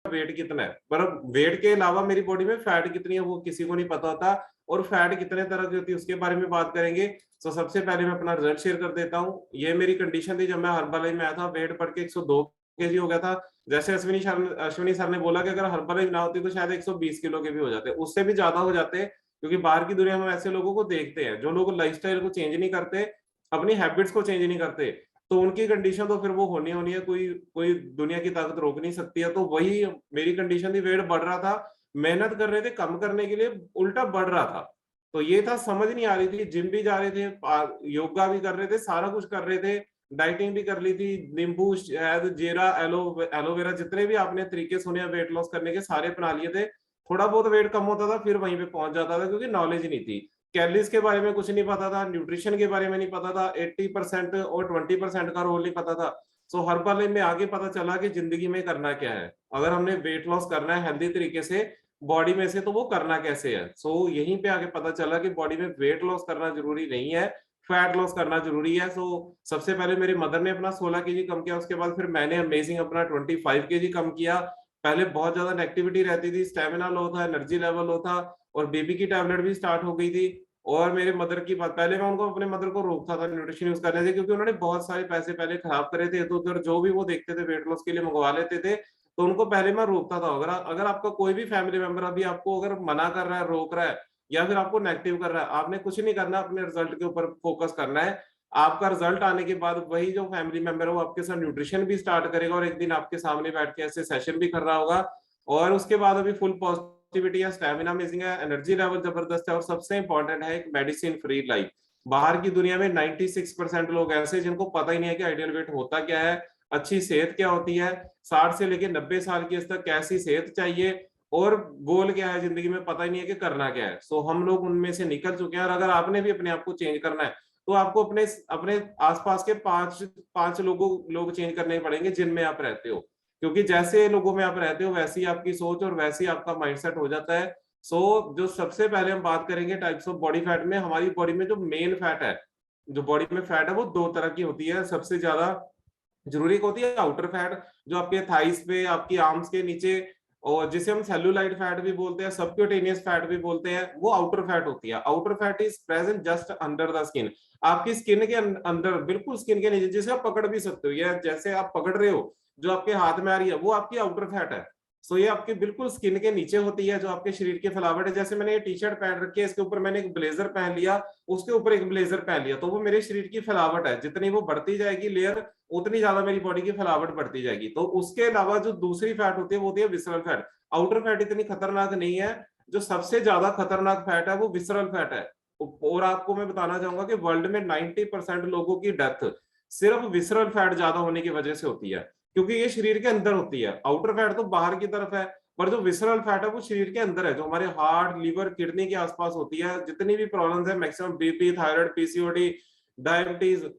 Wait कितना है, पर वेट के अलावा मेरी बॉडी में फैट कितनी है वो किसी को नहीं पता होता। और फैट कितने तरह की होती है उसके बारे में बात करेंगे। तो सबसे पहले मैं अपना रिजल्ट शेयर कर देता हूँ। ये मेरी कंडीशन थी जब मैं हर्बल में आया था, वेट बढ़ के 102 केजी हो गया था। जैसे अश्विनी सर ने बोला कि अगर हर्बल ना होती तो शायद 120 किलो के भी हो जाते, उससे भी ज्यादा हो जाते। क्योंकि बाहर की दुनिया में ऐसे लोगों को देखते हैं जो लोग लाइफस्टाइल को चेंज नहीं करते, अपनी हैबिट्स को चेंज नहीं करते, तो उनकी कंडीशन तो फिर वो होनी होनी है, कोई कोई दुनिया की ताकत रोक नहीं सकती है। तो वही मेरी कंडीशन थी, वेट बढ़ रहा था, मेहनत कर रहे थे कम करने के लिए, उल्टा बढ़ रहा था। तो ये था, समझ नहीं आ रही थी। जिम भी जा रहे थे, योगा भी कर रहे थे, सारा कुछ कर रहे थे, डाइटिंग भी कर ली थी, नींबू शहद जीरा एलोवेरा जितने भी आपने तरीके सुने वेट लॉस करने के सारे अपना लिए थे। थोड़ा बहुत वेट कम होता था फिर वहीं पे पहुंच जाता था, क्योंकि नॉलेज नहीं थी, कैलोरीज के बारे में कुछ नहीं पता था, न्यूट्रिशन के बारे में नहीं पता था, 80% और 20% का रोल नहीं पता था। सो हर बार में आगे पता चला कि जिंदगी में करना क्या है, अगर हमने वेट लॉस करना है हेल्दी तरीके से बॉडी में से, तो वो करना कैसे है। सो यहीं पे आगे पता चला कि बॉडी में वेट लॉस करना जरूरी नहीं है, फैट लॉस करना जरूरी है। सो सबसे पहले मेरी मदर ने अपना 16 केजी कम किया, उसके बाद फिर मैंने अमेजिंग अपना 25 केजी कम किया। पहले बहुत ज्यादा नेगेटिविटी रहती थी, स्टेमिना लो था, एनर्जी लेवल लो था, और बीपी की टैबलेट भी स्टार्ट हो गई थी। और मेरे मदर की बात, पहले मैं उनको अपने मदर को रोकता था न्यूट्रिशन यूज करने से, क्योंकि उन्होंने बहुत सारे पैसे पहले खराब करे थे, तो उधर जो भी वो देखते थे वेट लॉस के लिए मंगवा लेते थे। तो उनको पहले मैं रोकता था। अगर आपका कोई भी फैमिली मेंबर अभी आपको अगर मना कर रहा है, रोक रहा है, या फिर आपको नेगेटिव कर रहा है, आपने कुछ नहीं करना, अपने रिजल्ट के ऊपर फोकस करना है। आपका रिजल्ट आने के बाद वही जो फैमिली मेंबर है वो आपके साथ न्यूट्रिशन भी स्टार्ट करेगा, और एक दिन आपके सामने बैठ के ऐसे सेशन भी कर रहा होगा। और उसके बाद अभी फुल पॉजिटिविटी है, स्टैमिना अमेजिंग है, एनर्जी लेवल जबरदस्त है, और सबसे इंपॉर्टेंट है एक मेडिसिन फ्री लाइफ। बाहर की दुनिया में 96% लोग ऐसे जिनको पता ही नहीं है कि आइडियल वेट होता क्या है, अच्छी सेहत क्या होती है, 60 से लेकर 90 साल की एज तक कैसी सेहत चाहिए, और गोल क्या है जिंदगी में पता ही नहीं है कि करना क्या है। सो हम लोग उनमें से निकल चुके हैं। और अगर आपने भी अपने आप को चेंज करना है, तो आपको अपने अपने आसपास के पांच पांच लोग चेंज करने पड़ेंगे जिनमें आप रहते हो, क्योंकि जैसे लोगों में आप रहते हो वैसी आपकी सोच और वैसी आपका माइंडसेट हो जाता है। सो जो सबसे पहले हम बात करेंगे टाइप्स ऑफ बॉडी फैट में, हमारी बॉडी में जो मेन फैट है, जो बॉडी में फैट है वो दो तरह की होती है। सबसे ज्यादा जरूरी एक होती है आउटर फैट, जो आपके थाइस पे, आपकी आर्म्स के नीचे, और जिसे हम सेलुलाइट फैट भी बोलते हैं, सबक्यूटेनियस फैट भी बोलते हैं, वो आउटर फैट होती है। Outer fat is present just under the skin, आपकी स्किन के अंदर, बिल्कुल स्किन के नीचे, जिसे आप पकड़ भी सकते हो, या जैसे आप पकड़ रहे हो जो आपके हाथ में आ रही है, वो आपकी आउटर फैट है। सो ये आपके बिल्कुल स्किन के नीचे होती है, जो आपके शरीर की फैलावट है। जैसे मैंने ये टी शर्ट पहन रखी है, इसके ऊपर मैंने एक ब्लेजर पहन लिया, उसके ऊपर एक ब्लेजर पहन लिया, तो वो मेरे शरीर की फैलावट है। जितनी वो बढ़ती जाएगी लेयर, उतनी ज्यादा मेरी बॉडी की फैलावट बढ़ती जाएगी। तो उसके अलावा जो दूसरी फैट होती है वो होती है विसरल फैट। आउटर फैट इतनी खतरनाक नहीं है, जो सबसे ज्यादा खतरनाक फैट है वो विसरल फैट है। और आपको मैं बताना चाहूंगा कि वर्ल्ड में 90% लोगों की डेथ सिर्फ विसरल फैट ज्यादा होने की वजह से होती है, क्योंकि ये शरीर के अंदर होती है। आउटर फैट तो बाहर की तरफ है, पर जो विसरल फैट है वो शरीर के अंदर है, जो हमारे हार्ट, लीवर, किडनी के आसपास होती है। जितनी भी प्रॉब्लम्स है maximum, BP, thyroid, PCOD, diabetes,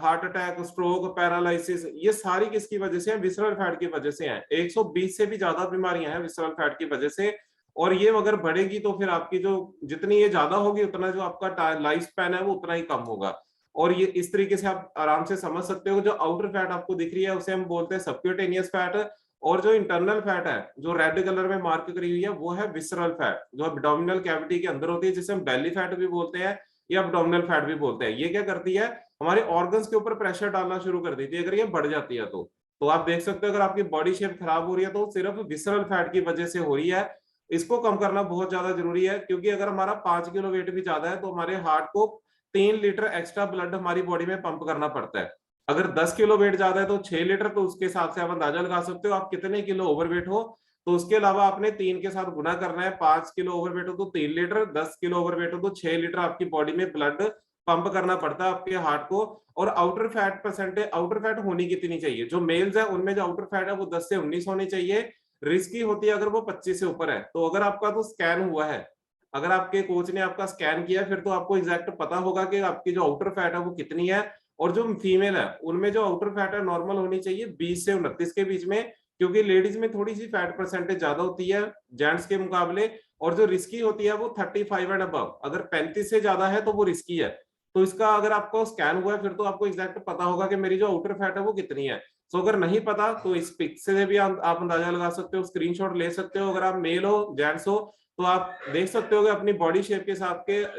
heart attack, stroke, paralysis, ये सारी किसकी वजह से है? विसरल फैट की वजह से है। 120 से भी ज्यादा बीमारियां हैं विसरल फैट की वजह से। और ये अगर बढ़ेगी तो फिर आपकी जो, जितनी ये ज्यादा होगी उतना जो आपका लाइफ स्पैन है वो उतना ही कम होगा। और ये इस तरीके से आप आराम से समझ सकते हो। जो आउटर फैट आपको दिख रही है उसे हम बोलते हैं सबक्यूटेनियस फैट, और जो इंटरनल फैट है जो रेड कलर में मार्क करी हुई है वो है विसरल फैट, जो एब्डोमिनल कैविटी के अंदर होती है, जिसे हम बेली फैट भी बोलते हैं या एब्डोमिनल फैट भी बोलते हैं। ये क्या करती है? हमारे ऑर्गन्स के ऊपर प्रेशर डालना शुरू कर देती है अगर ये बढ़ जाती है तो आप देख सकते हो अगर आपकी बॉडी शेप खराब हो रही है तो सिर्फ विसरल फैट की वजह से हो रही है। इसको कम करना बहुत ज्यादा जरूरी है, क्योंकि अगर हमारा 5 किलो वेट भी ज्यादा है तो हमारे हार्ट को 3 लीटर एक्स्ट्रा ब्लड हमारी बॉडी में पंप करना पड़ता है। अगर 10 किलो वेट ज्यादा है तो 6 लीटर, तो उसके हिसाब से आप अंदाजा लगा सकते हो आप कितने किलो ओवरवेट हो। तो उसके अलावा आपने 3 के साथ गुना करना है। 5 किलो ओवरवेट हो तो 3 लीटर, 10 किलो ओवरवेट हो तो 6 लीटर आपकी बॉडी में ब्लड पंप करना पड़ता है आपके हार्ट को। और outer fat percentage, outer fat होनी कितनी चाहिए? जो मेल्स है उनमें जो आउटर फैट है वो 10 से 19 होनी चाहिए। रिस्की होती है अगर वो 25 से ऊपर है। तो अगर आपका तो स्कैन हुआ है, अगर आपके कोच ने आपका स्कैन किया, फिर तो आपको एग्जैक्ट पता होगा कि आपकी जो आउटर फैट है वो कितनी है। और जो फीमेल है उनमें जो आउटर फैट है नॉर्मल होनी चाहिए 20 से 29 के बीच में, क्योंकि लेडीज में थोड़ी सी फैट परसेंटेज ज्यादा होती है जेंट्स के मुकाबले। और जो रिस्की होती है वो 35 एंड अबव, अगर 35 से ज्यादा है तो वो रिस्की है। तो इसका अगर आपको स्कैन हुआ है फिर तो आपको एग्जैक्ट पता होगा कि मेरी जो आउटर फैट है वो कितनी है। सो अगर नहीं पता तो इस पिक से भी आप अंदाजा लगा सकते हो, स्क्रीनशॉट ले सकते हो। अगर आप मेल हो, जेंट्स हो, तो आप देख सकते हो कि अपनी बॉडी शेप के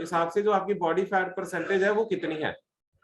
हिसाब से जो आपकी बॉडी फैट परसेंटेज है वो कितनी है,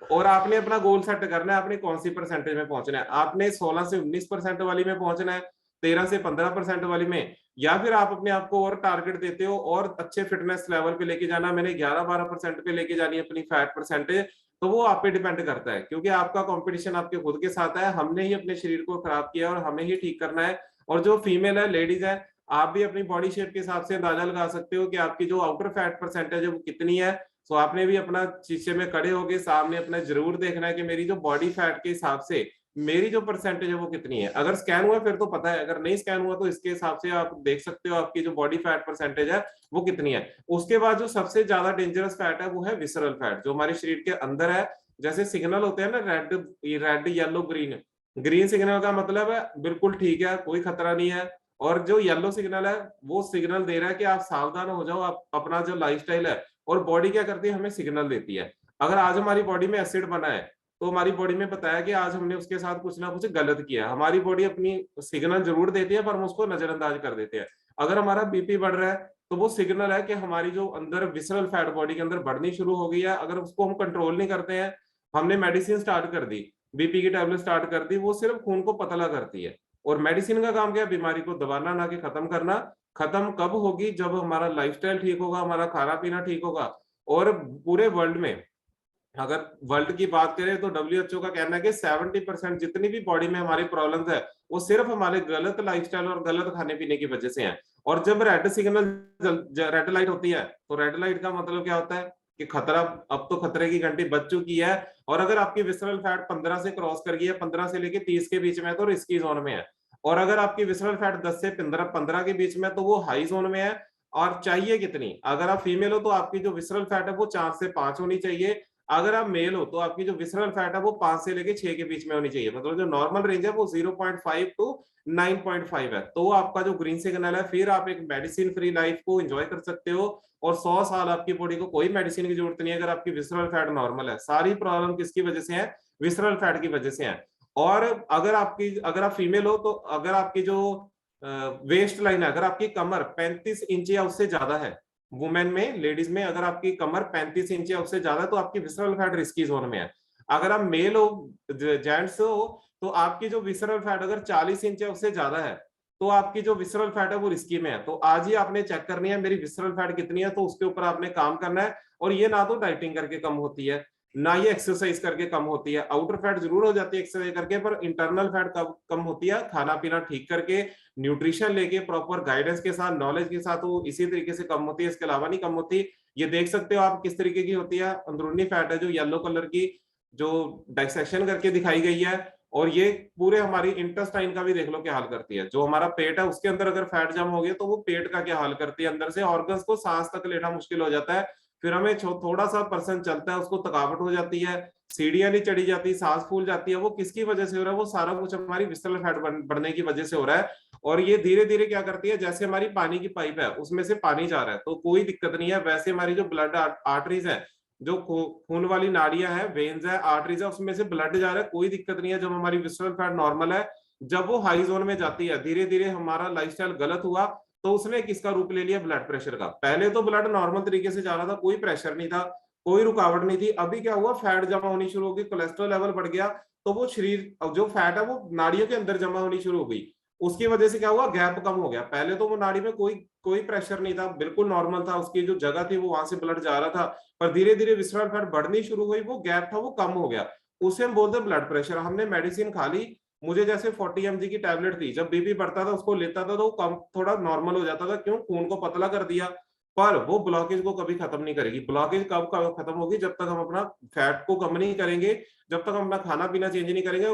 और आपने अपना गोल सेट करना है, आपने कौन सी परसेंटेज में पहुंचना है। आपने 16 से 19% वाली में पहुंचना है, 13 से 15% वाली में, या फिर आप अपने आप को और टारगेट देते हो और अच्छे फिटनेस लेवल पे लेके जाना, मैंने 11-12% पे लेके जानी है अपनी फैट परसेंटेज, तो वो आप पे डिपेंड करता है, क्योंकि आपका कंपटीशन आपके खुद के साथ है। हमने ही अपने शरीर को खराब किया और हमें ही ठीक करना है। और जो फीमेल है, लेडीज है, आप भी अपनी बॉडी शेप के हिसाब से अंदाजा लगा सकते हो कि आपकी जो आउटर फैट परसेंटेज है वो कितनी है। तो आपने भी अपना शीशे में खड़े होके सामने अपना जरूर देखना है कि मेरी जो बॉडी फैट के हिसाब से मेरी जो परसेंटेज है वो कितनी है। अगर स्कैन हुआ फिर तो पता है, अगर नहीं स्कैन हुआ तो इसके हिसाब से आप देख सकते हो आपकी जो बॉडी फैट परसेंटेज है वो कितनी है। उसके बाद जो सबसे ज्यादा डेंजरस फैट है वो है विसरल फैट, जो हमारे शरीर के अंदर है। जैसे सिग्नल होते हैं ना, red yellow green, green signal का मतलब है बिल्कुल ठीक है, कोई खतरा नहीं है, और जो येलो सिग्नल है वो सिग्नल दे रहा है कि आप सावधान हो जाओ, आप अपना जो लाइफस्टाइल है। और बॉडी क्या करती है, हमें सिग्नल देती है। अगर आज हमारी बॉडी में एसिड बना है तो हमारी बॉडी में बताया कि आज हमने उसके साथ कुछ ना कुछ गलत किया। हमारी बॉडी अपनी सिग्नल जरूर देती है पर हम उसको नजरअंदाज कर देते हैं। अगर हमारा बीपी बढ़ रहा है तो वो सिग्नल है कि हमारी जो अंदर विसरल फैट बॉडी के अंदर बढ़नी शुरू हो गई है। अगर उसको हम कंट्रोल नहीं करते हैं, हमने मेडिसिन स्टार्ट कर दी, बीपी की टैबलेट स्टार्ट कर दी, वो सिर्फ खून को पतला करती है। और मेडिसिन का काम क्या है, बीमारी को दबाना ना कि खत्म करना। खत्म कब होगी, जब हमारा लाइफस्टाइल ठीक होगा, हमारा खाना पीना ठीक होगा। और पूरे वर्ल्ड में अगर वर्ल्ड की बात करें तो डब्ल्यूएचओ का कहना है कि 70% जितनी भी बॉडी में हमारी प्रॉब्लम्स है वो सिर्फ हमारे गलत लाइफस्टाइल और गलत खाने पीने की वजह से है। और जब रेड सिग्नल, रेड लाइट होती है, तो रेड लाइट का मतलब क्या होता है कि खतरा, अब तो खतरे की घंटी बज चुकी है। और अगर आपकी विसरल फैट 15 से क्रॉस कर गई है, 15 से लेके 30 के बीच में है, तो रिस्की जोन में है। और अगर आपकी विसरल फैट 10 से 15 के बीच में है, तो वो हाई जोन में है। और चाहिए कितनी, अगर आप फीमेल हो तो आपकी जो विसरल फैट है वो 4 से 5 होनी चाहिए। अगर आप मेल हो तो आपकी जो विसरल फैट है वो 5 से लेके 6 के बीच में होनी चाहिए। मतलब जो नॉर्मल रेंज है वो 0.5 टू 9.5 है। तो आपका जो ग्रीन सिग्नल है, फिर आप एक मेडिसिन फ्री लाइफ को एंजॉय कर सकते हो। और 100 साल आपकी बॉडी को कोई मेडिसिन की जरूरत नहीं है अगर आपकी विसरल फैट नॉर्मल है। सारी प्रॉब्लम किसकी वजह से है, विसरल फैट की वजह से है। और अगर आप फीमेल हो तो अगर आपकी जो वेस्ट लाइन है, अगर आपकी कमर 35 इंच या उससे ज्यादा है, वुमेन में, लेडीज में, अगर आपकी कमर 35 इंच या उससे ज्यादा, तो आपकी विसरल फैट रिस्की जोन में है। अगर आप मेल हो, जेंट्स हो, तो आपकी जो विसरल फैट अगर 40 इंच या उससे ज्यादा है, तो आपकी जो विसरल फैट है वो रिस्की में है। तो आज ही आपने चेक करनी है मेरी विसरल फैट कितनी है, तो उसके ऊपर आपने काम करना है। और ये ना तो डाइटिंग करके कम होती है, ना ये एक्सरसाइज करके कम होती है। आउटर फैट जरूर हो जाती है एक्सरसाइज करके, पर इंटरनल फैट कब कम होती है, खाना पीना ठीक करके, न्यूट्रिशन लेके, प्रॉपर गाइडेंस के साथ, नॉलेज के साथ, वो इसी तरीके से कम होती है, इसके अलावा नहीं कम होती। ये देख सकते हो आप किस तरीके की होती है, अंदरूनी फैट है जो येलो कलर की, जो डाइसेक्शन करके दिखाई गई है। और ये पूरे हमारी इंटेस्टाइन का भी देख लो क्या हाल करती है। जो हमारा पेट है उसके अंदर अगर फैट जम हो गया तो वो पेट का क्या हाल करती है, अंदर से ऑर्गन्स को सांस तक लेना मुश्किल हो जाता है। फिर हमें थोड़ा सा पर्सन चलता है उसको थकावट हो जाती है, सीढ़ियां नहीं चढ़ी जाती, सांस फूल जाती है। वो किसकी वजह से हो रहा है, वो सारा कुछ हमारी विसरल फैट बढ़ने की वजह से हो रहा है। और ये धीरे धीरे क्या करती है, जैसे हमारी पानी की पाइप है उसमें से पानी जा रहा है तो कोई दिक्कत नहीं है, वैसे हमारी जो ब्लड आर्टरीज है, जो खून वाली नाड़ियां हैं, वेन्स है, आर्टरीज है, उसमें से ब्लड जा रहा है, कोई दिक्कत नहीं है। जब हमारी विसरल फैट नॉर्मल है, जब वो हाई जोन में जाती है, धीरे धीरे हमारा लाइफस्टाइल गलत हुआ तो उसने किसका रूप ले लिया, ब्लड प्रेशर का। पहले तो ब्लड नॉर्मल तरीके से जा रहा था, कोई प्रेशर नहीं था, कोई रुकावट नहीं थी। अभी क्या हुआ, फैट जमा होनी शुरू हो गई, कोलेस्ट्रॉल लेवल बढ़ गया, तो वो शरीर जो फैट है वो नाड़ियों के अंदर जमा होनी शुरू हो गई। उसकी वजह से क्या हुआ, गैप कम हो गया। पहले तो वो नाड़ी में कोई कोई प्रेशर नहीं था, बिल्कुल नॉर्मल था, उसकी जो जगह थी वो वहां से ब्लड जा रहा था। पर धीरे धीरे विसरल फैट बढ़नी शुरू हुई, वो गैप था वो कम हो गया, उसे हम बोलते ब्लड प्रेशर। हमने मेडिसिन खा ली, मुझे जैसे 40 mg की टैबलेट थी, जब बीपी बढ़ता था उसको लेता था तो कम थोड़ा नॉर्मल हो जाता था, क्यों, खून को पतला कर दिया। पर वो ब्लॉकेज को कभी खत्म नहीं करेगी। ब्लॉकेज कब खत्म होगी, जब तक हम अपना फैट को कम नहीं करेंगे, जब तक हम अपना खाना पीना चेंज नहीं करेंगे।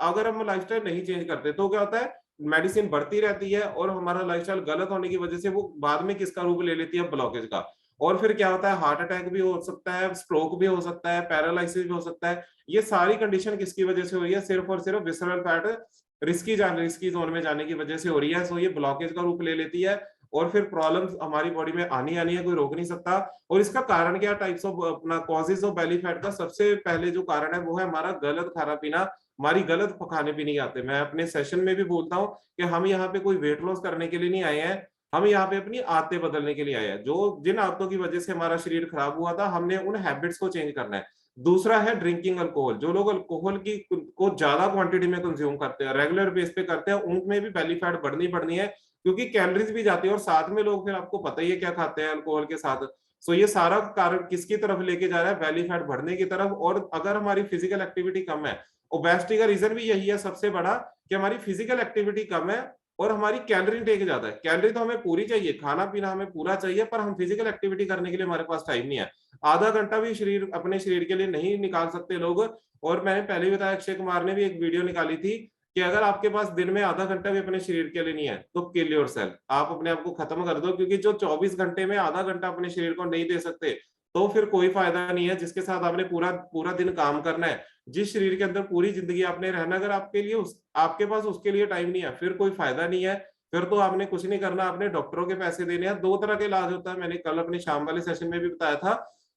अगर हम लाइफस्टाइल नहीं चेंज करते तो क्या होता है, मेडिसिन बढ़ती रहती है और हमारा लाइफस्टाइल गलत होने की वजह से वो बाद में किसका रूप ले लेती है, ब्लॉकेज का। और फिर क्या होता है, हार्ट अटैक भी हो सकता है, स्ट्रोक भी हो सकता है, पैरालिसिस भी हो सकता है। ये सारी कंडीशन किसकी वजह से हो रही है, सिर्फ और सिर्फ विसरल फैट रिस्की जोन में जाने की वजह से हो रही है। सो ये ब्लॉकेज का रूप ले लेती है और फिर प्रॉब्लम्स हमारी बॉडी में आनी है, कोई रोक नहीं सकता। और इसका कारण क्या, टाइप्स ऑफ अपना कॉजेज ऑफ बेली फैट का सबसे पहले जो कारण है वो है हमारा गलत खाना पीना, हमारी गलत खाने पीने की आते। मैं अपने सेशन में भी बोलता हूँ कि हम यहाँ पे कोई वेट लॉस करने के लिए नहीं आए हैं, हम यहाँ पे अपनी आदतें बदलने के लिए आए हैं। जो जिन आदतों की वजह से हमारा शरीर खराब हुआ था, हमने उन हैबिट्स को चेंज करना है। दूसरा है ड्रिंकिंग अल्कोहल। जो लोग अल्कोहल की को ज्यादा क्वांटिटी में कंज्यूम करते हैं, रेगुलर बेस पे करते हैं, उनमें भी बेली फैट बढ़नी है, क्योंकि कैलोरीज भी जाती है और साथ में लोग फिर आपको पता ही है क्या खाते हैं अल्कोहल के साथ। सो ये सारा कारण किसकी तरफ लेके जा रहा है, बेली फैट बढ़ने की तरफ। और अगर हमारी फिजिकल एक्टिविटी कम है, ओबेसिटी का रीजन भी यही है सबसे बड़ा, कि हमारी फिजिकल एक्टिविटी कम है और हमारी कैलोरी टेक ज्यादा है। कैलोरी तो हमें पूरी चाहिए, खाना पीना हमें पूरा चाहिए, पर हम फिजिकल एक्टिविटी करने के लिए हमारे पास टाइम नहीं है। आधा घंटा भी शरीर अपने शरीर के लिए नहीं निकाल सकते लोग। और मैंने पहले भी बताया, अक्षय कुमार ने भी एक वीडियो निकाली थी कि अगर आपके पास दिन में आधा घंटा भी अपने शरीर के लिए नहीं है तो किल योरसेल्फ, आप अपने आप को खत्म कर दो। क्योंकि जो 24 घंटे में आधा घंटा अपने शरीर को नहीं दे सकते, तो फिर कोई फायदा नहीं है। जिसके साथ आपने पूरा पूरा दिन काम करना है, जिस शरीर के अंदर पूरी जिंदगी आपने रहना, अगर आपके लिए आपके पास उसके लिए टाइम नहीं है, फिर कोई फायदा नहीं है। फिर तो आपने कुछ नहीं करना, आपने डॉक्टरों के पैसे देने हैं। दो तरह के इलाज होता है, मैंने कल अपने शाम वाले सेशन में भी बताया था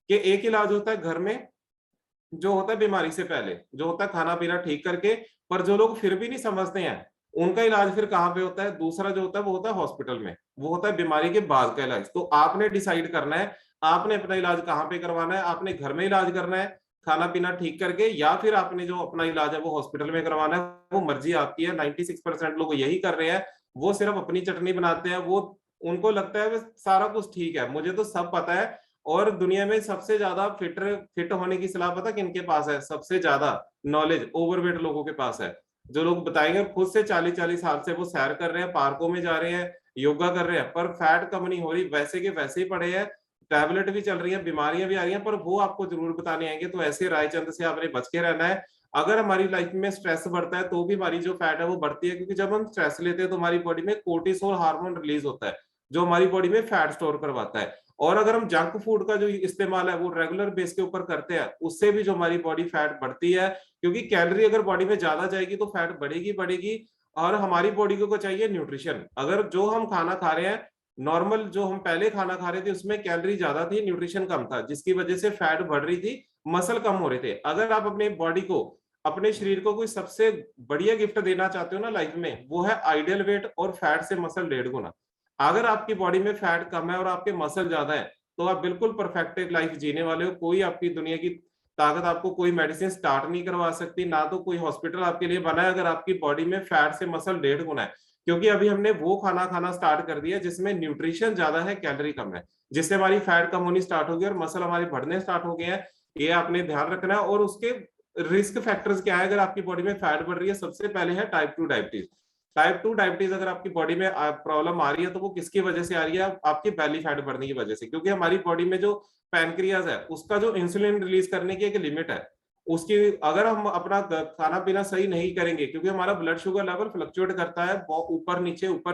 कि एक इलाज होता है घर में, जो होता है बीमारी से पहले, जो होता है खाना पीना ठीक करके। पर जो लोग फिर भी नहीं समझते हैं, उनका इलाज फिर कहाँ पे होता है, दूसरा जो होता है वो होता है हॉस्पिटल में, वो होता है बीमारी के बाद का इलाज। तो आपने डिसाइड करना है आपने अपना इलाज कहाँ पे करवाना है। आपने घर में इलाज करना है खाना पीना ठीक करके, या फिर आपने जो अपना इलाज है वो हॉस्पिटल में करवाना है, वो मर्जी आपकी है। 96% लोग यही कर रहे हैं, वो सिर्फ अपनी चटनी बनाते हैं। वो उनको लगता है सारा कुछ ठीक है, मुझे तो सब पता है। और दुनिया में सबसे ज्यादा फिट होने की सलाह पता किनके पास है, सबसे ज्यादा नॉलेज ओवरवेट लोगों के पास है। जो लोग बताएंगे खुद से 40-40 साल से वो सैर कर रहे हैं, पार्कों में जा रहे हैं, योगा कर रहे हैं, पर फैट कम नहीं हो रही, वैसे के वैसे ही पड़े हैं, टैबलेट भी चल रही है, बीमारियां भी आ रही हैं, पर वो आपको जरूर बताने आएंगे। तो ऐसे रायचंद से आपने बच के रहना है। अगर हमारी लाइफ में स्ट्रेस बढ़ता है तो भी हमारी जो फैट है वो बढ़ती है, क्योंकि जब हम स्ट्रेस लेते हैं तो हमारी बॉडी में कोर्टिसोल हार्मोन रिलीज होता है, जो हमारी बॉडी में फैट स्टोर करवाता है। और अगर हम जंक फूड का जो इस्तेमाल है वो रेगुलर बेस के ऊपर करते हैं, उससे भी जो हमारी बॉडी फैट बढ़ती है। क्योंकि कैलोरी अगर बॉडी में ज्यादा जाएगी तो फैट बढ़ेगी बढ़ेगी। और हमारी बॉडी को चाहिए न्यूट्रिशन। अगर जो हम खाना खा रहे हैं, नॉर्मल जो हम पहले खाना खा रहे थे उसमें कैलोरी ज्यादा थी, न्यूट्रिशन कम था, जिसकी वजह से फैट बढ़ रही थी, मसल कम हो रहे थे। अगर आप अपने बॉडी को, अपने शरीर को कोई सबसे बढ़िया गिफ्ट देना चाहते हो ना लाइफ में, वो है आइडियल वेट और फैट से मसल 1.5 गुना। अगर आपकी बॉडी में फैट कम है और आपके मसल ज्यादा है, तो आप बिल्कुल परफेक्ट एक लाइफ जीने वाले हो। कोई आपकी दुनिया की ताकत आपको कोई मेडिसिन स्टार्ट नहीं करवा सकती, ना तो कोई हॉस्पिटल आपके लिए बना है, अगर आपकी बॉडी में फैट से मसल 1.5 गुना है। क्योंकि अभी हमने वो खाना खाना स्टार्ट कर दिया जिसमें न्यूट्रिशन ज्यादा है, कैलोरी कम है, जिससे हमारी फैट कम होनी स्टार्ट हो गई और मसल हमारे बढ़ने स्टार्ट हो गए हैं। ये आपने ध्यान रखना है। और उसके रिस्क फैक्टर्स क्या है अगर आपकी बॉडी में फैट बढ़ रही है? सबसे पहले है टाइप 2 डायबिटीज। टाइप 2 डायबिटीज अगर आपकी बॉडी में प्रॉब्लम आ रही है तो वो किसकी वजह से आ रही है? आपकी बैली फैट बढ़ने की वजह से। क्योंकि हमारी बॉडी में जो पैनक्रियाज है उसका जो इंसुलिन रिलीज करने की एक लिमिट है, उसकी अगर हम अपना खाना पीना सही नहीं करेंगे, क्योंकि हमारा ब्लड शुगर लेवल फ्लक्चुएट करता है ऊपर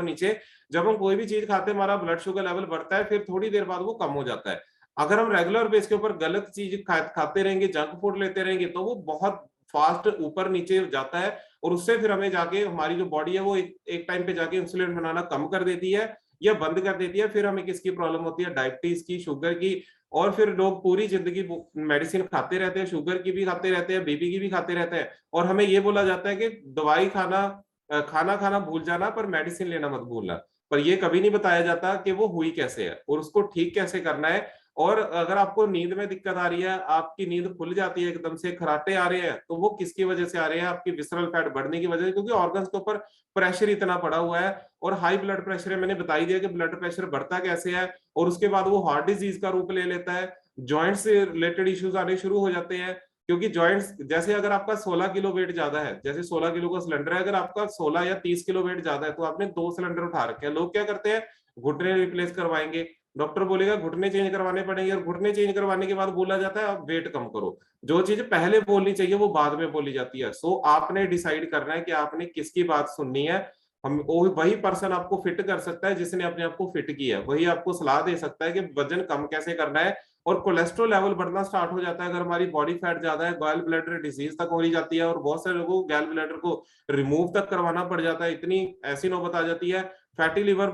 नीचे। जब हम कोई भी चीज खाते हैं हमारा ब्लड शुगर लेवल बढ़ता है, फिर थोड़ी देर बाद वो कम हो जाता है। अगर हम रेगुलर बेस के ऊपर गलत चीज खाते रहेंगे, जंक फूड लेते रहेंगे, तो वो बहुत फास्ट ऊपर नीचे जाता है। और उससे फिर हमें जाके हमारी जो बॉडी है वो एक टाइम पे जाके इंसुलिन बनाना कम कर देती है या बंद कर देती है। फिर हमें किसकी प्रॉब्लम होती है? डायबिटीज की, शुगर की। और फिर लोग पूरी जिंदगी मेडिसिन खाते रहते हैं, शुगर की भी खाते रहते हैं, बीपी की भी खाते रहते हैं, और हमें ये बोला जाता है कि दवाई खाना खाना भूल जाना पर मेडिसिन लेना मत भूलना। पर ये कभी नहीं बताया जाता कि वो हुई कैसे है और उसको ठीक कैसे करना है। और अगर आपको नींद में दिक्कत आ रही है, आपकी नींद खुल जाती है एकदम से, खराटे आ रहे हैं, तो वो किसकी वजह से आ रहे हैं? आपकी विसरल फैट बढ़ने की वजह से। क्योंकि ऑर्गन्स के ऊपर प्रेशर इतना पड़ा हुआ है। और हाई ब्लड प्रेशर है, मैंने बता ही दिया कि ब्लड प्रेशर बढ़ता कैसे है। और उसके बाद वो हार्ट डिजीज का रूप ले लेता है, जॉइंट से रिलेटेड इश्यूज आने शुरू हो जाते हैं। क्योंकि जॉइंट्स, जैसे अगर आपका 16 किलो वेट ज्यादा है, जैसे 16 किलो का सिलेंडर है, अगर आपका 16 या 30 किलो वेट ज्यादा है तो आपने 2 सिलेंडर उठा रखे हैं। लोग क्या करते हैं? घुटने रिप्लेस करवाएंगे, डॉक्टर बोलेगा घुटने चेंज करवाने पड़ेंगे, और घुटने चेंज करवाने के बाद बोला जाता है आप वेट कम करो। जो चीज पहले बोलनी चाहिए वो बाद में बोली जाती है। सो आपने डिसाइड करना है कि आपने किसकी बात सुननी है। हम वही पर्सन आपको फिट कर सकता है जिसने अपने आप को फिट किया है, वही आपको सलाह दे सकता है कि वजन कम कैसे करना है। और कोलेस्ट्रॉल लेवल बढ़ना स्टार्ट हो जाता है अगर हमारी बॉडी फैट ज्यादा है, गॉल ब्लैडर डिजीज तक हो जाती है, और बहुत सारे लोगों को गॉल ब्लैडर को रिमूव तक करवाना पड़ जाता है। इतनी ऐसी नौबत आ जाती है। फैटी लिवर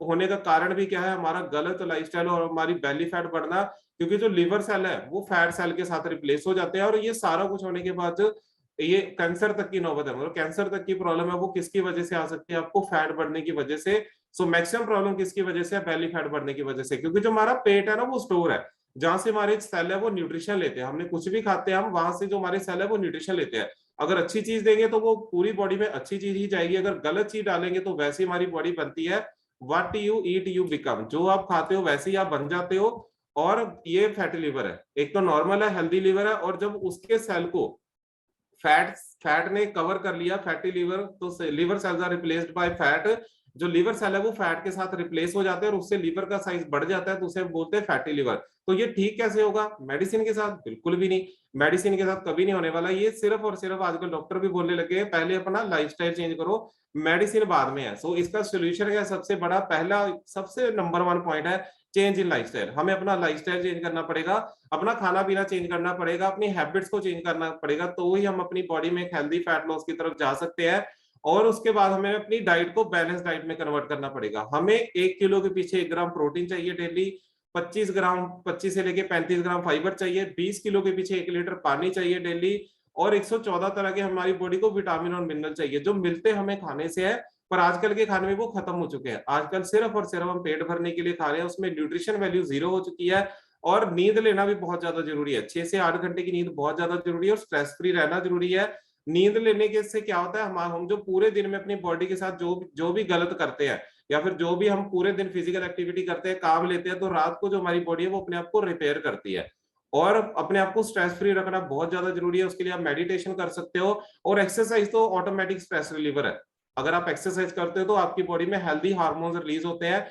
होने का कारण भी क्या है? हमारा गलत लाइफस्टाइल और हमारी बेली फैट बढ़ना। क्योंकि जो लिवर सेल है वो फैट सेल के साथ रिप्लेस हो जाते हैं। और ये सारा कुछ होने के बाद ये कैंसर तक की नौबत है, मतलब कैंसर तक की प्रॉब्लम है वो किसकी वजह से आ सकती है आपको, फैट बढ़ने की वजह से। सो मैक्सिमम प्रॉब्लम किसकी वजह से है, बेली फैट बढ़ने की वजह से, क्योंकि जो हमारा पेट है ना वो स्टोर है, जहां से हमारे सेल है वो न्यूट्रिशन लेते हैं, हमने कुछ भी खाते हैं हम, वहां से जो हमारे सेल है वो न्यूट्रिशन लेते हैं। अगर अच्छी चीज देंगे तो वो पूरी बॉडी में अच्छी चीज ही जाएगी, अगर गलत चीज डालेंगे तो वैसे हमारी बॉडी बनती है। What you eat you become, जो आप खाते हो वैसे ही आप बन जाते हो। और ये फैटी लिवर है, एक तो नॉर्मल है, हेल्दी लिवर है, और जब उसके सेल को फैट फैट ने कवर कर लिया, फैटी लिवर, तो liver cells are replaced by fat. जो लिवर सेल है वो फैट के साथ रिप्लेस हो जाते हैं और उससे लिवर का साइज बढ़ जाता है, तो उसे बोलते हैं फैटी लिवर। तो ये ठीक कैसे होगा मेडिसिन के साथ, बिल्कुल भी नहीं, मेडिसिन के साथ कभी नहीं होने वाला। ये सिर्फ और सिर्फ आजकल डॉक्टर भी बोलने लगे हैं पहले अपना लाइफस्टाइल चेंज करो, मेडिसिन बाद में है। सो इसका सोल्यूशन क्या, सबसे बड़ा पहला सबसे नंबर 1 पॉइंट है चेंज इन लाइफस्टाइल। हमें अपना लाइफस्टाइल चेंज करना पड़ेगा, अपना खाना पीना चेंज करना पड़ेगा, अपनी हैबिट्स को चेंज करना पड़ेगा, तो ही हम अपनी बॉडी में एक हेल्दी फैट लॉस की तरफ जा सकते हैं। और उसके बाद हमें अपनी डाइट को बैलेंस डाइट में कन्वर्ट करना पड़ेगा। हमें 1 किलो के पीछे 1 ग्राम प्रोटीन चाहिए डेली, 25 से लेके 35 ग्राम फाइबर चाहिए, 20 किलो के पीछे 1 लीटर पानी चाहिए डेली, और 114 तरह के हमारी बॉडी को विटामिन और मिनरल चाहिए, जो मिलते हमें खाने से है। पर आजकल के खाने में वो खत्म हो चुके हैं, आजकल सिर्फ और सिर्फ हम पेट भरने के लिए खा रहे हैं, उसमें न्यूट्रिशन वैल्यू 0 हो चुकी है। और नींद लेना भी बहुत ज्यादा जरूरी है, 6 से 8 घंटे की नींद बहुत ज्यादा जरूरी है, और स्ट्रेस फ्री रहना जरूरी है। नींद लेने के से क्या होता है, हम जो पूरे दिन में अपनी बॉडी के साथ जो जो भी गलत करते हैं, या फिर जो भी हम पूरे दिन फिजिकल एक्टिविटी करते हैं, काम लेते हैं, तो रात को जो हमारी बॉडी है वो अपने आप को रिपेयर करती है। और अपने आप को स्ट्रेस फ्री रखना बहुत ज्यादा जरूरी है, उसके लिए आप मेडिटेशन कर सकते हो, और एक्सरसाइज तो ऑटोमेटिक स्ट्रेस रिलीवर है। अगर आप एक्सरसाइज करते हो तो आपकी बॉडी में हेल्दी हार्मोन्स रिलीज होते हैं,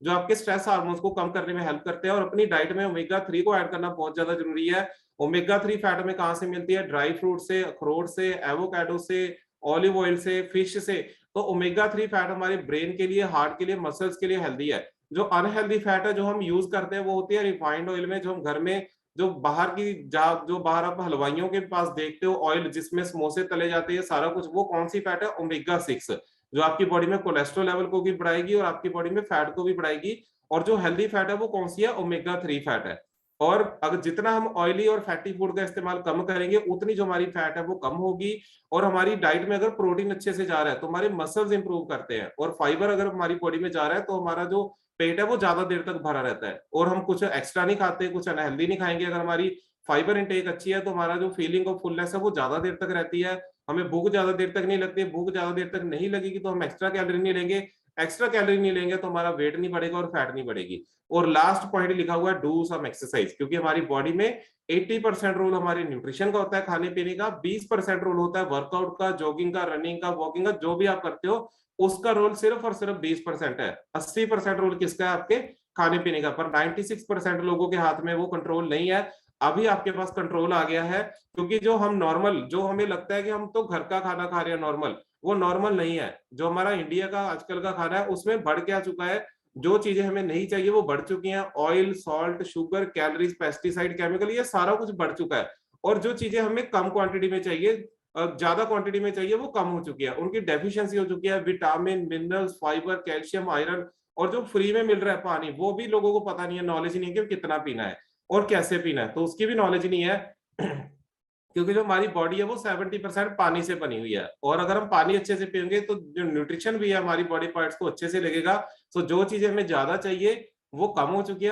जो आपके स्ट्रेस हार्मोन्स को कम करने में हेल्प करते हैं। और अपनी डाइट में ओमेगा 3 को ऐड करना बहुत ज्यादा जरूरी है। ओमेगा 3 फैट हमें कहाँ से मिलती है, ड्राई फ्रूट से, अखरोट से, एवोकाडो से, ऑलिव ऑयल से, फिश से। तो ओमेगा 3 फैट हमारे ब्रेन के लिए, हार्ट के लिए, मसल्स के लिए हेल्दी है। जो अनहेल्दी फैट है जो हम यूज करते हैं वो होती है रिफाइंड ऑयल में, जो हम घर में जो बाहर की जो बाहर आप हलवाइयों के पास देखते हो ऑयल जिसमें समोसे तले जाते हैं सारा कुछ, वो कौन सी फैट है, ओमेगा 6, जो आपकी बॉडी में कोलेस्ट्रॉल लेवल को भी बढ़ाएगी और आपकी बॉडी में फैट को भी बढ़ाएगी। और जो हेल्दी फैट है वो कौन सी है, ओमेगा 3 फैट है। और अगर जितना हम ऑयली और फैटी फूड का इस्तेमाल कम करेंगे उतनी जो हमारी फैट है वो कम होगी। और हमारी डाइट में अगर प्रोटीन अच्छे से जा रहा है तो हमारे मसल्स इंप्रूव करते हैं, और फाइबर अगर हमारी बॉडी में जा रहा है तो हमारा जो पेट है वो ज्यादा देर तक भरा रहता है, और हम कुछ एक्स्ट्रा नहीं खाते, कुछ अनहेल्दी नहीं खाएंगे। अगर हमारी फाइबर इनटेक अच्छी है तो हमारा जो फीलिंग ऑफ फुलनेस है वो ज्यादा देर तक रहती है, हमें भूख ज्यादा देर तक नहीं लगती। भूख ज्यादा देर तक नहीं लगेगी तो हम एक्स्ट्रा कैलोरी नहीं लेंगे, एक्स्ट्रा कैलोरी नहीं लेंगे तो हमारा वेट नहीं बढ़ेगा और फैट नहीं बढ़ेगी। और लास्ट पॉइंट लिखा हुआ है डू सम एक्सरसाइज, क्योंकि हमारी बॉडी में 80% रोल हमारे न्यूट्रिशन का होता है, खाने पीने का, 20% रोल होता है वर्कआउट का, जॉगिंग का, रनिंग का, वॉकिंग का, जो भी आप करते हो उसका रोल सिर्फ और सिर्फ 20% है। 80% रोल किसका है, आपके खाने पीने का। पर 96% लोगों के हाथ में वो कंट्रोल नहीं है। अभी आपके पास कंट्रोल आ गया है, क्योंकि जो हम नॉर्मल, जो हमें लगता है कि हम तो घर का खाना खा रहे हैं नॉर्मल, वो नॉर्मल नहीं है। जो हमारा इंडिया का आजकल का खाना है उसमें बढ़ क्या चुका है, जो चीजें हमें नहीं चाहिए वो बढ़ चुकी हैं, oil, salt, sugar, calories, pesticide, chemical, ये सारा कुछ बढ़ चुका है। और जो चीजें हमें कम क्वांटिटी में चाहिए, ज्यादा क्वांटिटी में चाहिए, वो कम हो चुकी है, उनकी डेफिशिएंसी हो चुकी है, vitamin, minerals, fibre, calcium, iron. और जो फ्री में मिल रहा है पानी, वो भी लोगों को पता नहीं है, नॉलेज नहीं है कि कितना पीना है और कैसे पीना है, तो उसकी भी नॉलेज नहीं है। क्योंकि जो हमारी बॉडी है वो 70% पानी से बनी हुई है, और अगर हम पानी अच्छे से पियेंगे तो जो न्यूट्रिशन भी है हमारी बॉडी पार्ट्स को अच्छे से लगेगा। तो जो चीजें हमें ज्यादा चाहिए वो कम हो चुकी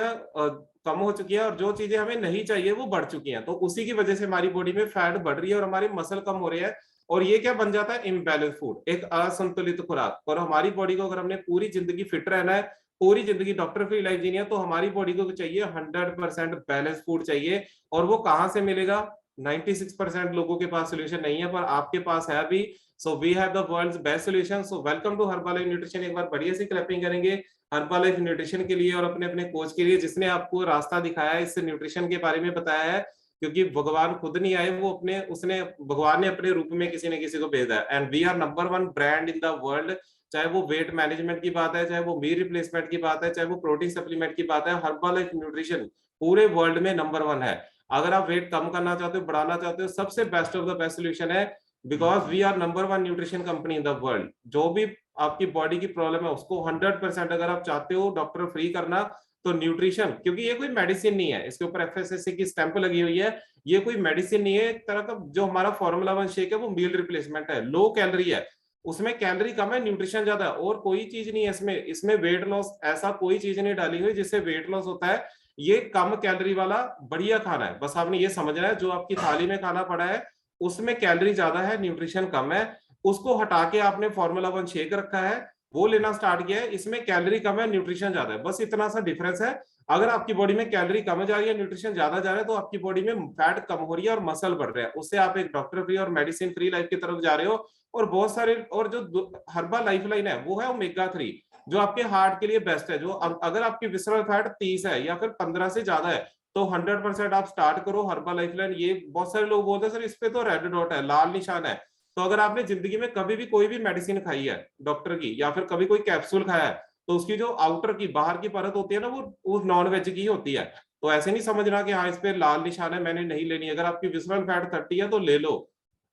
है, और जो चीजें हमें नहीं चाहिए वो बढ़ चुकी हैं। तो उसी की वजह से हमारी बॉडी में फैट बढ़ रही है और हमारे मसल कम हो रहे हैं। और ये क्या बन जाता है, इम्बैलेंस फूड, एक असंतुलित खुराक। और हमारी बॉडी को अगर हमने पूरी जिंदगी फिट रहना है, पूरी जिंदगी डॉक्टर फ्री लाइफ जीनी है, तो हमारी बॉडी को चाहिए 100% बैलेंस फूड चाहिए। और वो कहाँ से मिलेगा, 96% लोगों के पास सोल्यूशन नहीं है, पर आपके पास है अभी। So we have the world's best solution. So welcome to Herbalife nutrition. एक बार बढ़िया सी क्लैपिंग करेंगे हर्बलाइफ न्यूट्रिशन के लिए और अपने अपने कोच के लिए, जिसने आपको रास्ता दिखाया है, इस न्यूट्रिशन के बारे में बताया है। क्योंकि भगवान खुद नहीं आए, वो अपने उसने भगवान ने अपने रूप में किसी न किसी को भेजा है। And we are number 1 brand in the world. चाहे वो वेट मैनेजमेंट की बात है, चाहे वो मील रिप्लेसमेंट की बात है, चाहे वो प्रोटीन सप्लीमेंट की बात है, हर्बलाइफ न्यूट्रिशन पूरे वर्ल्ड में नंबर 1 है। अगर आप वेट कम करना चाहते हो, बढ़ाना चाहते हो, सबसे best of the best solution है। Because we are number 1 nutrition company in the world. जो भी आपकी बॉडी की प्रॉब्लम है उसको 100% अगर आप चाहते हो डॉक्टर फ्री करना, तो न्यूट्रिशन, क्योंकि ये कोई मेडिसिन नहीं है, इसके ऊपर एफएसएससी की स्टैंप लगी हुई है, ये कोई मेडिसिन नहीं है, एक तरह का जो हमारा फॉर्मूला 1 शेक है वो मील रिप्लेसमेंट है, लो कैलोरी है, उसमें कैलोरी कम है, न्यूट्रिशन ज्यादा है, और कोई चीज नहीं है इसमें। इसमें वेट लॉस ऐसा कोई चीज नहीं डाली हुई जिससे वेट लॉस होता है। ये कम कैलोरी वाला बढ़िया खाना है, बस आपने ये समझना है जो आपकी थाली में खाना पड़ा है उसमें कैलोरी ज्यादा है, न्यूट्रिशन कम है, उसको हटा के आपने फॉर्मूला 1 शेक रखा है, वो लेना स्टार्ट किया है, इसमें कैलोरी कम है, न्यूट्रिशन ज्यादा है, बस इतना सा डिफरेंस है। अगर आपकी बॉडी में कैलोरी कम जा रही है, न्यूट्रिशन ज्यादा जा रहा है, तो आपकी बॉडी में फैट कम हो रही है और मसल बढ़ रहा है, उससे आप एक डॉक्टर फ्री और मेडिसिन फ्री लाइफ की तरफ जा रहे हो। और बहुत सारे, और जो हर्बा लाइफ लाइन है वो है ओमेगा 3, जो आपके हार्ट के लिए बेस्ट है। जो अगर आपकी विसरल फैट 30 है या फिर 15 से ज्यादा है, तो 100% आप स्टार्ट करो हर्बा लाइफ लाइन। ये बहुत सारे लोग बोलते हैं सर इस पे तो रेड डॉट है, लाल निशान है। तो अगर आपने जिंदगी में कभी भी कोई भी मेडिसिन खाई है डॉक्टर की, या फिर कभी कोई कैप्सूल खाया है, तो उसकी जो आउटर की बाहर की परत होती है ना, वो नॉन वेज की ही होती है। तो ऐसे नहीं समझना कि हाँ इस पे लाल निशान है मैंने नहीं लेनी। अगर आपकी विसरल फैट 30 है तो ले लो,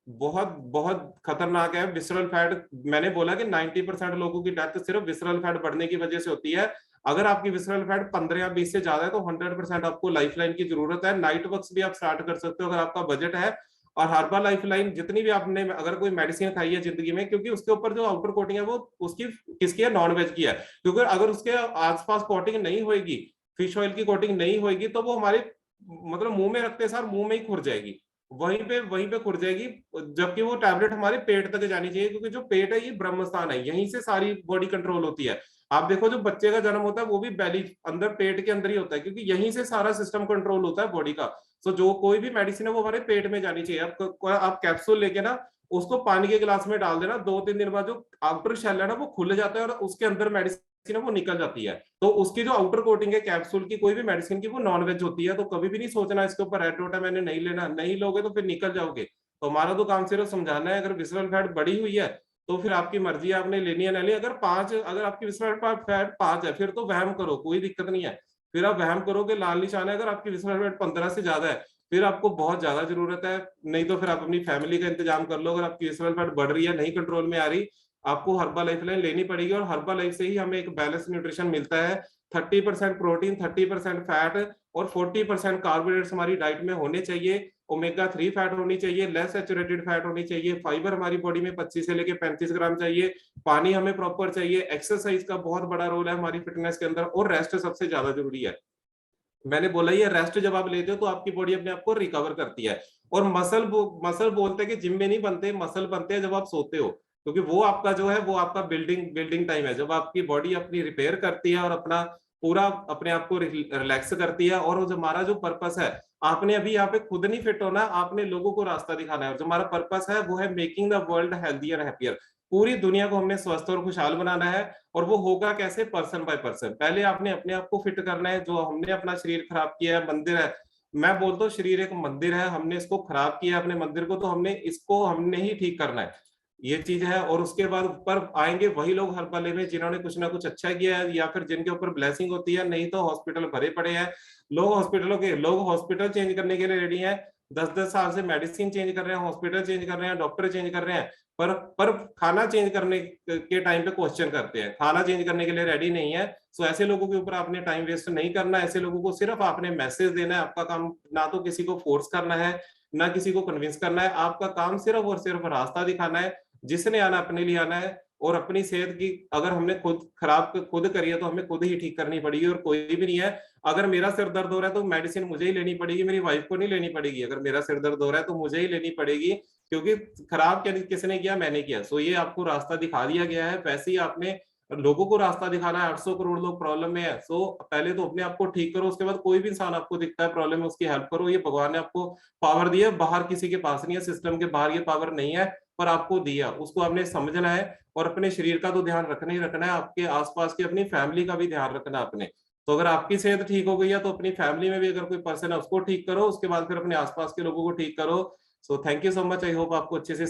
बहुत बहुत खतरनाक है विसरल फैट। मैंने बोला कि 90% लोगों की डेथ सिर्फ विसरल फैट बढ़ने की वजह से होती है। अगर आपकी विसरल फैट 15 या 20 से ज्यादा है तो 100% आपको लाइफ लाइन की जरूरत है। नाइट वर्क्स भी आप स्टार्ट कर सकते हो अगर आपका बजट है। और हर्बल लाइफ लाइन जितनी भी आपने अगर कोई मेडिसिन खाई है जिंदगी में, क्योंकि उसके ऊपर जो आउटर कोटिंग है वो उसकी किसकी है, नॉन वेज की है, क्योंकि अगर उसके आसपास कोटिंग नहीं होगी, फिश ऑयल की कोटिंग नहीं होगी, तो वो हमारे मतलब मुंह में रखते सार मुंह में ही खुर जाएगी, वहीं पे खुर जाएगी। जबकि वो टैबलेट हमारे पेट तक जानी चाहिए, क्योंकि जो पेट है ये ब्रह्म स्थान है, यहीं से सारी बॉडी कंट्रोल होती है। आप देखो जो बच्चे का जन्म होता है वो भी बेली अंदर पेट के अंदर ही होता है, क्योंकि यहीं से सारा सिस्टम कंट्रोल होता है बॉडी का। तो जो कोई भी मेडिसिन है वो हमारे पेट में जानी चाहिए। आप कैप्सूल लेके ना उसको पानी के गिलास में डाल देना, 2-3 दिन बाद जो आउटर शेल है ना वो खुल जाता है और उसके अंदर मेडिसिन है वो निकल जाती है। तो उसकी जो आउटर कोटिंग है कैप्सूल की, कोई भी मेडिसिन की, वो नॉन वेज होती है। तो कभी भी नहीं सोचना इसके ऊपर रेड डॉट है मैंने नहीं लेना, नहीं लोगे तो फिर निकल जाओगे। तो हमारा तो काम सिर्फ समझाना है। अगर विसरल फैट बढ़ी हुई है तो फिर आपकी मर्जी है आपने लेनी है ना लेनी। अगर आपकी विसरल फैट 5 है फिर तो वहम करो, कोई दिक्कत नहीं है। फिर आप वहम करो कि लाल निशान है। अगर आपकी विसरल फैट 15 से ज्यादा है फिर आपको बहुत ज्यादा जरूरत है। नहीं तो फिर आप अपनी फैमिली का इंतजाम कर लो। अगर आपकी विसरल फैट बढ़ रही है, नहीं कंट्रोल में आ रही, आपको हर्बा लाइफ लाइन लेनी पड़ेगी। और हर्बा लाइफ से ही हमें एक बैलेंस न्यूट्रिशन मिलता है। 30% प्रोटीन, 30% फैट और 40% कार्बोहाइड्रेट्स हमारी डाइट में होने चाहिए। ओमेगा 3 फैट होनी चाहिए, लेस सैचुरेटेड फैट होनी चाहिए। फाइबर हमारी बॉडी में 25 से लेके 35 ग्राम चाहिए। पानी हमें प्रॉपर चाहिए। एक्सरसाइज का बहुत बड़ा रोल है हमारी फिटनेस के अंदर, और रेस्ट सबसे ज्यादा जरूरी है। मैंने बोला ये रेस्ट जब आप लेते हो तो आपकी बॉडी अपने आप को रिकवर करती है। और मसल बोलते हैं कि जिम में नहीं बनते, मसल बनते हैं जब आप सोते हो, क्योंकि वो आपका जो है वो आपका बिल्डिंग बिल्डिंग टाइम है, जब आपकी बॉडी अपनी रिपेयर करती है और अपना पूरा अपने आप को रिलैक्स करती है। और जो हमारा जो पर्पस है, आपने अभी यहाँ पे खुद नहीं फिट होना, आपने लोगों को रास्ता दिखाना है। और जो हमारा पर्पस है वो है making the world healthy and happier. पूरी दुनिया को हमने स्वस्थ और खुशहाल बनाना है। और वो होगा कैसे, पर्सन बाय पर्सन। पहले आपने अपने आप को फिट करना है। जो हमने अपना शरीर खराब किया है, मंदिर है, मैं बोलता हूँ शरीर एक मंदिर है, हमने इसको खराब किया है अपने मंदिर को, तो हमने ही ठीक करना है, ये चीज है। और उसके बाद ऊपर आएंगे वही लोग हर पले में जिन्होंने कुछ ना कुछ अच्छा किया है, या फिर जिनके ऊपर ब्लेसिंग होती है। नहीं तो हॉस्पिटल भरे पड़े हैं, लोग हॉस्पिटल चेंज करने के लिए रेडी हैं। 10-10 साल से मेडिसिन चेंज कर रहे हैं, हॉस्पिटल चेंज कर रहे हैं, डॉक्टर चेंज कर रहे हैं, पर खाना चेंज करने के टाइम पे क्वेश्चन करते हैं, खाना चेंज करने के लिए रेडी नहीं है। सो ऐसे लोगों के ऊपर आपने टाइम वेस्ट नहीं करना। ऐसे लोगों को सिर्फ आपने मैसेज देना है। आपका काम ना तो किसी को फोर्स करना है, ना किसी को कन्विंस करना है। आपका काम सिर्फ और सिर्फ रास्ता दिखाना है। जिसने आना अपने लिए आना है। और अपनी सेहत की अगर हमने खुद करी है तो हमें खुद ही ठीक करनी पड़ेगी, और कोई भी नहीं है। अगर मेरा सिर दर्द हो रहा है तो मेडिसिन मुझे ही लेनी पड़ेगी, मेरी वाइफ को नहीं लेनी पड़ेगी। अगर मेरा सिर दर्द हो रहा है तो मुझे ही लेनी पड़ेगी, क्योंकि खराब किसने किया, मैंने किया। सो ये आपको रास्ता दिखा दिया गया है। वैसे ही आपने लोगों को रास्ता दिखाना है। 800 करोड़ लोग प्रॉब्लम में है। सो पहले तो अपने आप को ठीक करो, उसके बाद कोई भी इंसान आपको दिखता है प्रॉब्लम में उसकी हेल्प करो। ये भगवान ने आपको पावर दी है, बाहर किसी के पास नहीं है, सिस्टम के बाहर ये पावर नहीं है, पर आपको दिया, उसको आपने समझना है। और अपने शरीर का तो ध्यान रखना ही रखना है, आपके आसपास की अपनी फैमिली का भी ध्यान रखना है अपने। तो अगर आपकी सेहत ठीक हो गई है तो अपनी फैमिली में भी अगर कोई पर्सन है उसको ठीक करो, उसके बाद फिर अपने आसपास के लोगों को ठीक करो। So thank you so much. I hope आपको अच्छे से